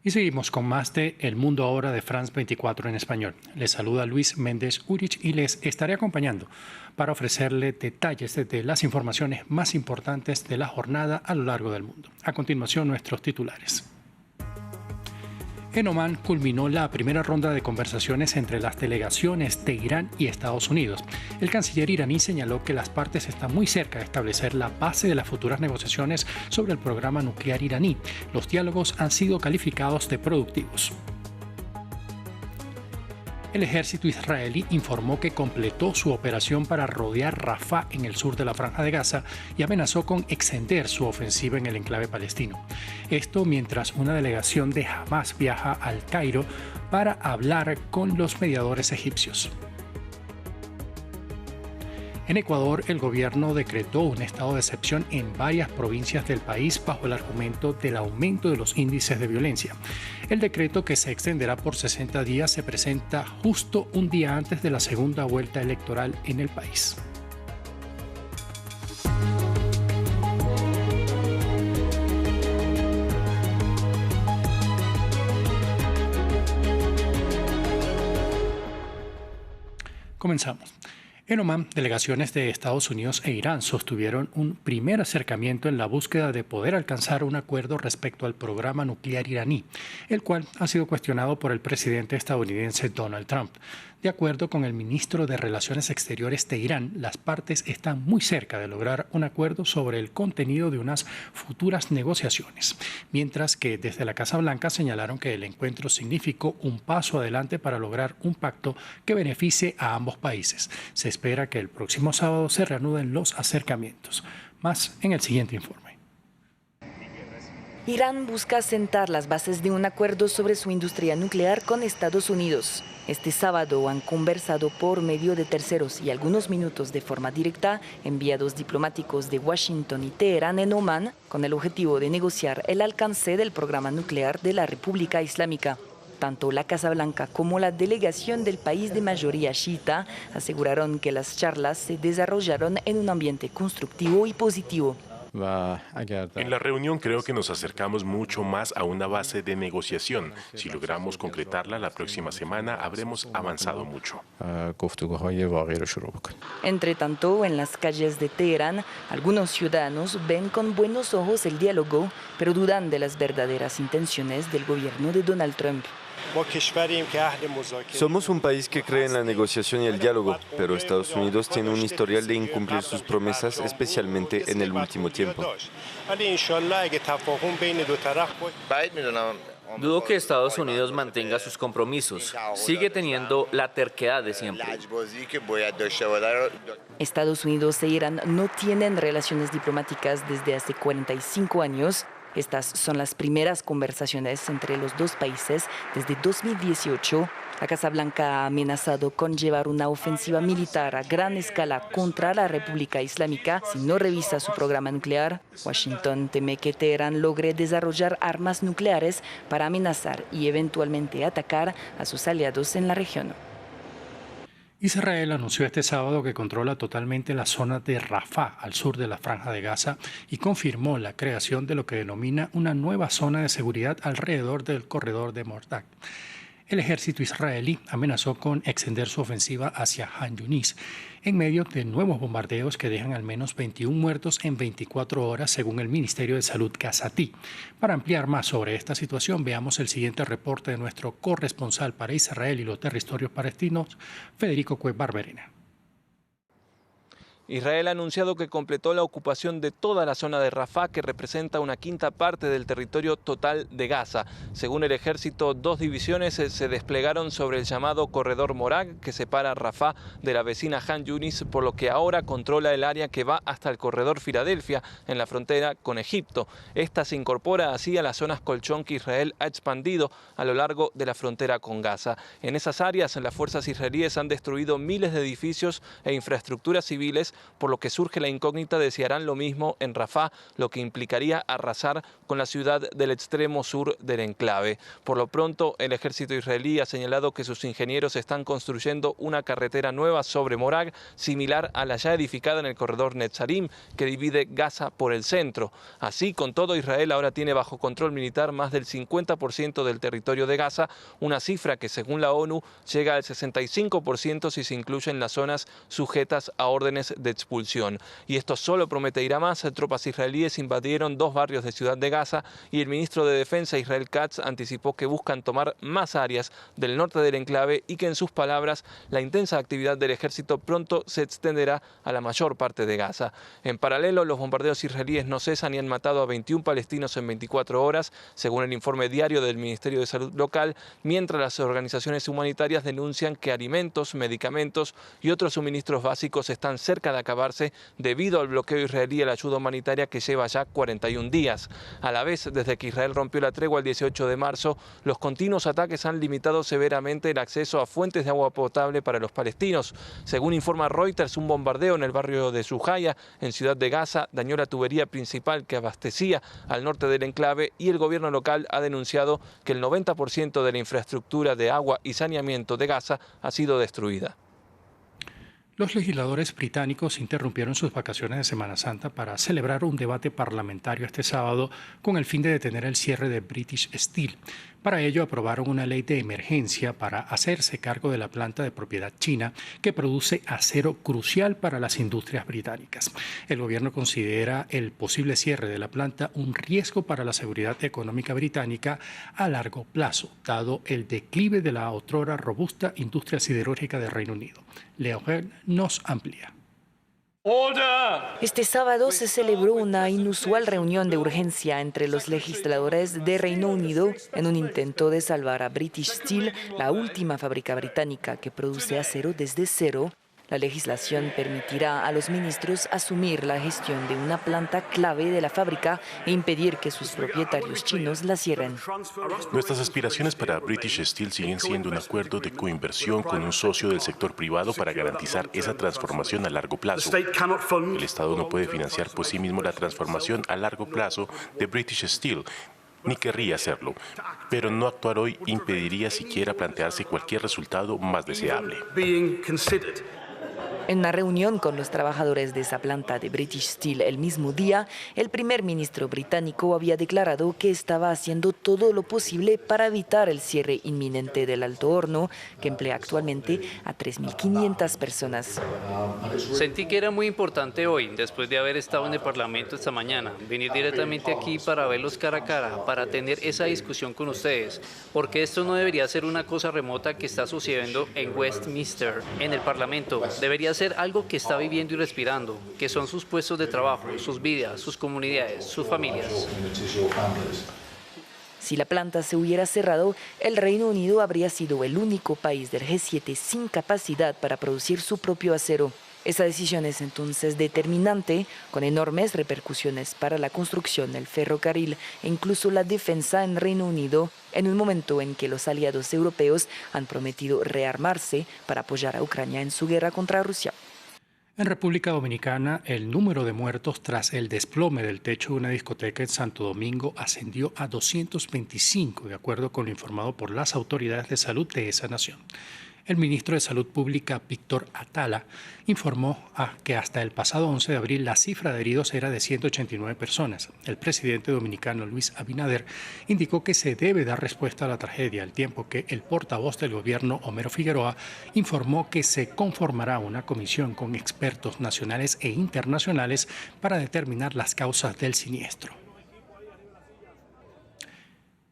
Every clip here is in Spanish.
Y seguimos con más de El Mundo Ahora de France 24 en español. Les saluda Luis Méndez Urich y les estaré acompañando para ofrecerle detalles de las informaciones más importantes de la jornada a lo largo del mundo. A continuación, nuestros titulares. En Omán culminó la primera ronda de conversaciones entre las delegaciones de Irán y Estados Unidos. El canciller iraní señaló que las partes están muy cerca de establecer la base de las futuras negociaciones sobre el programa nuclear iraní. Los diálogos han sido calificados de productivos. El ejército israelí informó que completó su operación para rodear Rafah en el sur de la Franja de Gaza y amenazó con extender su ofensiva en el enclave palestino. Esto mientras una delegación de Hamás viaja al Cairo para hablar con los mediadores egipcios. En Ecuador, el gobierno decretó un estado de excepción en varias provincias del país bajo el argumento del aumento de los índices de violencia. El decreto, que se extenderá por 60 días, se presenta justo un día antes de la segunda vuelta electoral en el país. Comenzamos. En Omán, delegaciones de Estados Unidos e Irán sostuvieron un primer acercamiento en la búsqueda de poder alcanzar un acuerdo respecto al programa nuclear iraní, el cual ha sido cuestionado por el presidente estadounidense Donald Trump. De acuerdo con el ministro de Relaciones Exteriores de Irán, las partes están muy cerca de lograr un acuerdo sobre el contenido de unas futuras negociaciones, mientras que desde la Casa Blanca señalaron que el encuentro significó un paso adelante para lograr un pacto que beneficie a ambos países. Se espera que el próximo sábado se reanuden los acercamientos. Más en el siguiente informe. Irán busca sentar las bases de un acuerdo sobre su industria nuclear con Estados Unidos. Este sábado han conversado por medio de terceros y algunos minutos de forma directa enviados diplomáticos de Washington y Teherán en Omán con el objetivo de negociar el alcance del programa nuclear de la República Islámica. Tanto la Casa Blanca como la delegación del país de mayoría chiita aseguraron que las charlas se desarrollaron en un ambiente constructivo y positivo. En la reunión creo que nos acercamos mucho más a una base de negociación. Si logramos concretarla la próxima semana, habremos avanzado mucho. Entre tanto, en las calles de Teherán, algunos ciudadanos ven con buenos ojos el diálogo, pero dudan de las verdaderas intenciones del gobierno de Donald Trump. Somos un país que cree en la negociación y el diálogo, pero Estados Unidos tiene un historial de incumplir sus promesas, especialmente en el último tiempo. Dudo que Estados Unidos mantenga sus compromisos. Sigue teniendo la terquedad de siempre. Estados Unidos e Irán no tienen relaciones diplomáticas desde hace 45 años. Estas son las primeras conversaciones entre los dos países desde 2018. La Casa Blanca ha amenazado con llevar una ofensiva militar a gran escala contra la República Islámica si no revisa su programa nuclear. Washington teme que Teherán logre desarrollar armas nucleares para amenazar y eventualmente atacar a sus aliados en la región. Israel anunció este sábado que controla totalmente la zona de Rafah, al sur de la Franja de Gaza, y confirmó la creación de lo que denomina una nueva zona de seguridad alrededor del corredor de Mordak. El ejército israelí amenazó con extender su ofensiva hacia Han Yunis en medio de nuevos bombardeos que dejan al menos 21 muertos en 24 horas, según el Ministerio de Salud gazatí. Para ampliar más sobre esta situación, veamos el siguiente reporte de nuestro corresponsal para Israel y los territorios palestinos, Federico Cuez Barberena. Israel ha anunciado que completó la ocupación de toda la zona de Rafah, que representa una quinta parte del territorio total de Gaza. Según el ejército, 2 divisiones se desplegaron sobre el llamado Corredor Morag, que separa Rafah de la vecina Han Yunis, por lo que ahora controla el área que va hasta el Corredor Filadelfia, en la frontera con Egipto. Esta se incorpora así a las zonas colchón que Israel ha expandido a lo largo de la frontera con Gaza. En esas áreas, las fuerzas israelíes han destruido miles de edificios e infraestructuras civiles por lo que surge la incógnita de si harán lo mismo en Rafah, lo que implicaría arrasar con la ciudad del extremo sur del enclave. Por lo pronto, el ejército israelí ha señalado que sus ingenieros están construyendo una carretera nueva sobre Morag, similar a la ya edificada en el corredor Netzarim, que divide Gaza por el centro. Así, con todo, Israel ahora tiene bajo control militar más del 50% del territorio de Gaza, una cifra que según la ONU llega al 65% si se incluyen las zonas sujetas a órdenes de expulsión. Y esto solo promete ir a más. Tropas israelíes invadieron 2 barrios de Ciudad de Gaza y el ministro de Defensa Israel Katz anticipó que buscan tomar más áreas del norte del enclave y que, en sus palabras, la intensa actividad del ejército pronto se extenderá a la mayor parte de Gaza. En paralelo, los bombardeos israelíes no cesan y han matado a 21 palestinos en 24 horas, según el informe diario del Ministerio de Salud local, mientras las organizaciones humanitarias denuncian que alimentos, medicamentos y otros suministros básicos están cerca de acabarse debido al bloqueo israelí a la ayuda humanitaria que lleva ya 41 días. A la vez, desde que Israel rompió la tregua el 18 de marzo, los continuos ataques han limitado severamente el acceso a fuentes de agua potable para los palestinos. Según informa Reuters, un bombardeo en el barrio de Sujaya, en Ciudad de Gaza, dañó la tubería principal que abastecía al norte del enclave y el gobierno local ha denunciado que el 90% de la infraestructura de agua y saneamiento de Gaza ha sido destruida. Los legisladores británicos interrumpieron sus vacaciones de Semana Santa para celebrar un debate parlamentario este sábado con el fin de detener el cierre de British Steel. Para ello aprobaron una ley de emergencia para hacerse cargo de la planta de propiedad china que produce acero crucial para las industrias británicas. El gobierno considera el posible cierre de la planta un riesgo para la seguridad económica británica a largo plazo, dado el declive de la otrora robusta industria siderúrgica del Reino Unido. Leo Gell nos amplía. Este sábado se celebró una inusual reunión de urgencia entre los legisladores de Reino Unido en un intento de salvar a British Steel, la última fábrica británica que produce acero desde cero. La legislación permitirá a los ministros asumir la gestión de una planta clave de la fábrica e impedir que sus propietarios chinos la cierren. Nuestras aspiraciones para British Steel siguen siendo un acuerdo de coinversión con un socio del sector privado para garantizar esa transformación a largo plazo. El Estado no puede financiar por sí mismo la transformación a largo plazo de British Steel, ni querría hacerlo, pero no actuar hoy impediría siquiera plantearse cualquier resultado más deseable. En una reunión con los trabajadores de esa planta de British Steel el mismo día, el primer ministro británico había declarado que estaba haciendo todo lo posible para evitar el cierre inminente del alto horno, que emplea actualmente a 3.500 personas. Sentí que era muy importante hoy, después de haber estado en el Parlamento esta mañana, venir directamente aquí para verlos cara a cara, para tener esa discusión con ustedes, porque esto no debería ser una cosa remota que está sucediendo en Westminster, en el Parlamento. Debería ser algo que está viviendo y respirando, que son sus puestos de trabajo, sus vidas, sus comunidades, sus familias. Si la planta se hubiera cerrado, el Reino Unido habría sido el único país del G7 sin capacidad para producir su propio acero. Esa decisión es entonces determinante, con enormes repercusiones para la construcción, el ferrocarril e incluso la defensa en Reino Unido, en un momento en que los aliados europeos han prometido rearmarse para apoyar a Ucrania en su guerra contra Rusia. En República Dominicana, el número de muertos tras el desplome del techo de una discoteca en Santo Domingo ascendió a 225, de acuerdo con lo informado por las autoridades de salud de esa nación. El ministro de Salud Pública, Víctor Atala, informó que hasta el pasado 11 de abril la cifra de heridos era de 189 personas. El presidente dominicano, Luis Abinader, indicó que se debe dar respuesta a la tragedia, al tiempo que el portavoz del gobierno, Homero Figueroa, informó que se conformará una comisión con expertos nacionales e internacionales para determinar las causas del siniestro.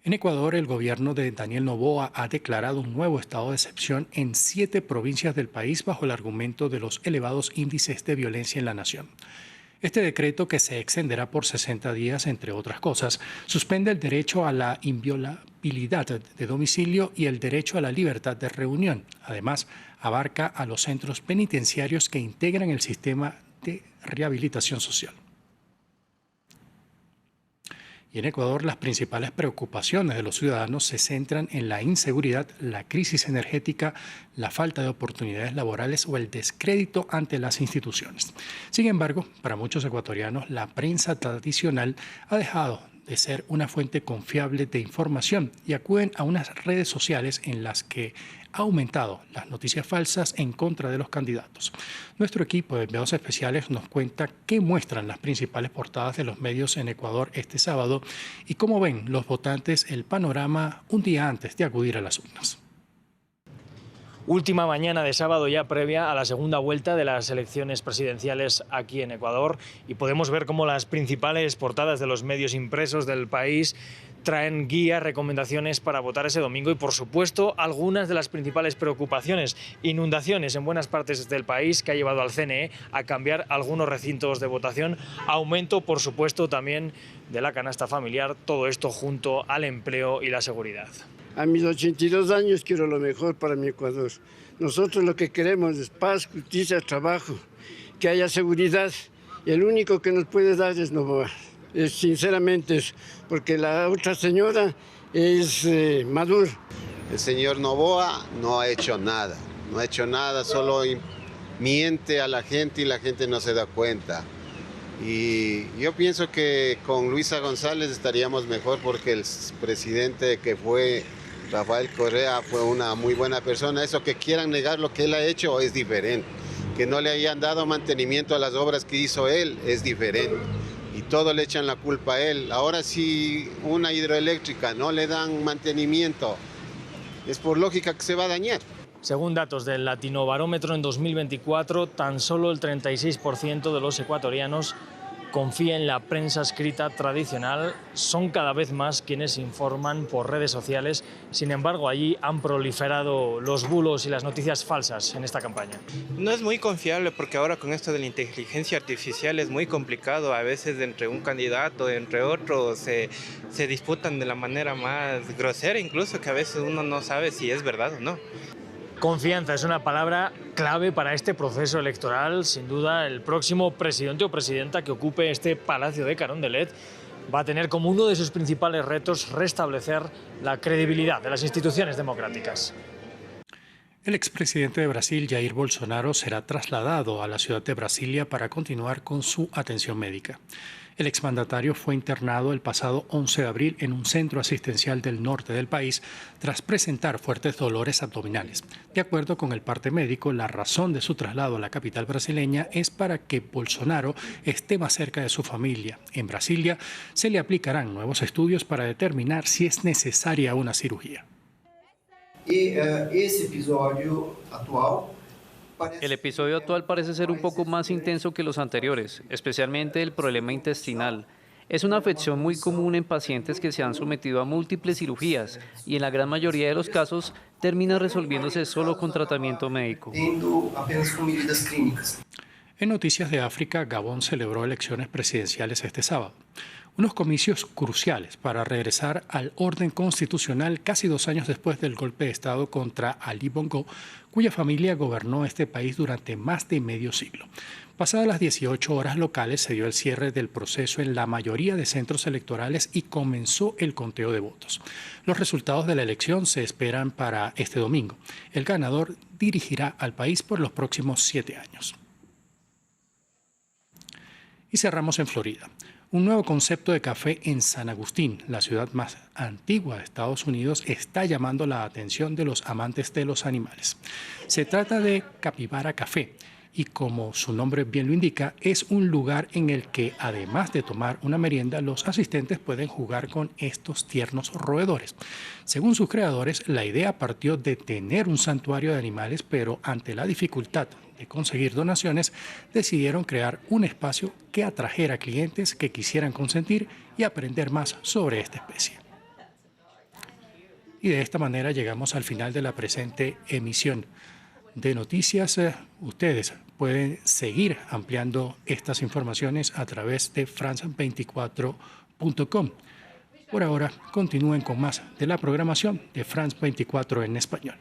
En Ecuador, el gobierno de Daniel Noboa ha declarado un nuevo estado de excepción en 7 provincias del país bajo el argumento de los elevados índices de violencia en la nación. Este decreto, que se extenderá por 60 días, entre otras cosas, suspende el derecho a la inviolabilidad de domicilio y el derecho a la libertad de reunión. Además, abarca a los centros penitenciarios que integran el sistema de rehabilitación social. Y en Ecuador las principales preocupaciones de los ciudadanos se centran en la inseguridad, la crisis energética, la falta de oportunidades laborales o el descrédito ante las instituciones. Sin embargo, para muchos ecuatorianos la prensa tradicional ha dejado de ser una fuente confiable de información y acuden a unas redes sociales en las que ha aumentado las noticias falsas en contra de los candidatos. Nuestro equipo de enviados especiales nos cuenta qué muestran las principales portadas de los medios en Ecuador este sábado y cómo ven los votantes el panorama un día antes de acudir a las urnas. Última mañana de sábado ya previa a la segunda vuelta de las elecciones presidenciales aquí en Ecuador y podemos ver cómo las principales portadas de los medios impresos del país traen guías, recomendaciones para votar ese domingo y, por supuesto, algunas de las principales preocupaciones. Inundaciones en buenas partes del país que ha llevado al CNE a cambiar algunos recintos de votación. Aumento, por supuesto, también de la canasta familiar. Todo esto junto al empleo y la seguridad. A mis 82 años quiero lo mejor para mi Ecuador. Nosotros lo que queremos es paz, justicia, trabajo, que haya seguridad. Y el único que nos puede dar es Noboa. Sinceramente, porque la otra señora es Maduro. El señor Noboa no ha hecho nada, solo miente a la gente y la gente no se da cuenta. Y yo pienso que con Luisa González estaríamos mejor porque el presidente que fue Rafael Correa fue una muy buena persona. Eso que quieran negar lo que él ha hecho es diferente. Que no le hayan dado mantenimiento a las obras que hizo él es diferente. Y todo le echan la culpa a él. Ahora si una hidroeléctrica no le dan mantenimiento, es por lógica que se va a dañar. Según datos del Latinobarómetro, en 2024, tan solo el 36% de los ecuatorianos confía en la prensa escrita tradicional. Son cada vez más quienes informan por redes sociales. Sin embargo, allí han proliferado los bulos y las noticias falsas en esta campaña. No es muy confiable porque ahora con esto de la inteligencia artificial es muy complicado. A veces entre un candidato, entre otros, se disputan de la manera más grosera, incluso que a veces uno no sabe si es verdad o no. Confianza es una palabra clave para este proceso electoral. Sin duda, el próximo presidente o presidenta que ocupe este Palacio de Carondelet va a tener como uno de sus principales retos restablecer la credibilidad de las instituciones democráticas. El expresidente de Brasil, Jair Bolsonaro, será trasladado a la ciudad de Brasilia para continuar con su atención médica. El exmandatario fue internado el pasado 11 de abril en un centro asistencial del norte del país tras presentar fuertes dolores abdominales. De acuerdo con el parte médico, la razón de su traslado a la capital brasileña es para que Bolsonaro esté más cerca de su familia. En Brasilia se le aplicarán nuevos estudios para determinar si es necesaria una cirugía. El episodio actual parece ser un poco más intenso que los anteriores, especialmente el problema intestinal. Es una afección muy común en pacientes que se han sometido a múltiples cirugías y en la gran mayoría de los casos termina resolviéndose solo con tratamiento médico. En noticias de África, Gabón celebró elecciones presidenciales este sábado. Unos comicios cruciales para regresar al orden constitucional casi 2 años después del golpe de Estado contra Ali Bongo, cuya familia gobernó este país durante más de medio siglo. Pasadas las 18 horas locales se dio el cierre del proceso en la mayoría de centros electorales y comenzó el conteo de votos. Los resultados de la elección se esperan para este domingo. El ganador dirigirá al país por los próximos 7 años. Y cerramos en Florida. Un nuevo concepto de café en San Agustín, la ciudad más antigua de Estados Unidos, está llamando la atención de los amantes de los animales. Se trata de Capibara Café y, como su nombre bien lo indica, es un lugar en el que, además de tomar una merienda, los asistentes pueden jugar con estos tiernos roedores. Según sus creadores, la idea partió de tener un santuario de animales, pero ante la dificultad de conseguir donaciones, decidieron crear un espacio que atrajera clientes que quisieran consentir y aprender más sobre esta especie. Y de esta manera llegamos al final de la presente emisión de noticias. Ustedes pueden seguir ampliando estas informaciones a través de france24.com. Por ahora, continúen con más de la programación de France 24 en español.